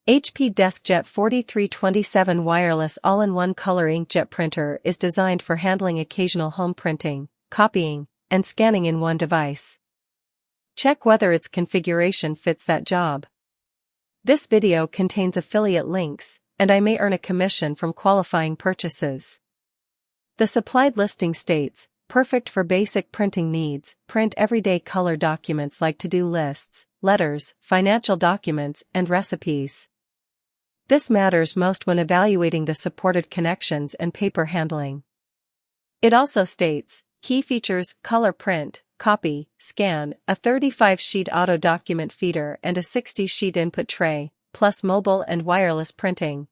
HP DeskJet 4327 wireless all-in-one color inkjet printer is designed for handling occasional home printing, copying, and scanning in one device. Check whether its configuration fits that job. This video contains affiliate links, and I may earn a commission from qualifying purchases. The supplied listing states, perfect for basic printing needs, print everyday color documents like to-do lists, letters, financial documents, and recipes. This matters most when evaluating the supported connections and paper handling. It also states, key features: color print, copy, scan, a 35-sheet auto document feeder and a 60-sheet input tray, plus mobile and wireless printing.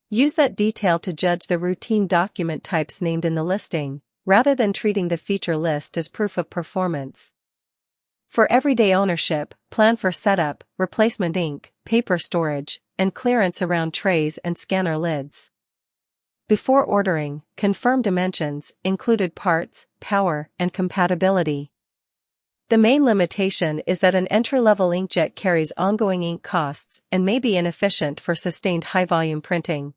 Use that detail to judge the routine document types named in the listing, rather than treating the feature list as proof of performance. For everyday ownership, plan for setup, replacement ink, paper storage, and clearance around trays and scanner lids. Before ordering, confirm dimensions, included parts, power, and compatibility. The main limitation is that an entry-level inkjet carries ongoing ink costs and may be inefficient for sustained high-volume printing.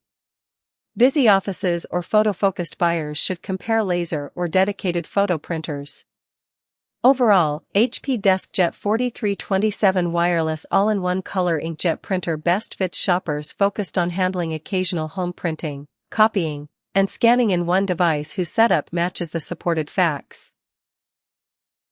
Busy offices or photo-focused buyers should compare laser or dedicated photo printers. Overall, HP DeskJet 4327 wireless all-in-one color inkjet printer best fits shoppers focused on handling occasional home printing, copying, and scanning in one device whose setup matches the supported facts.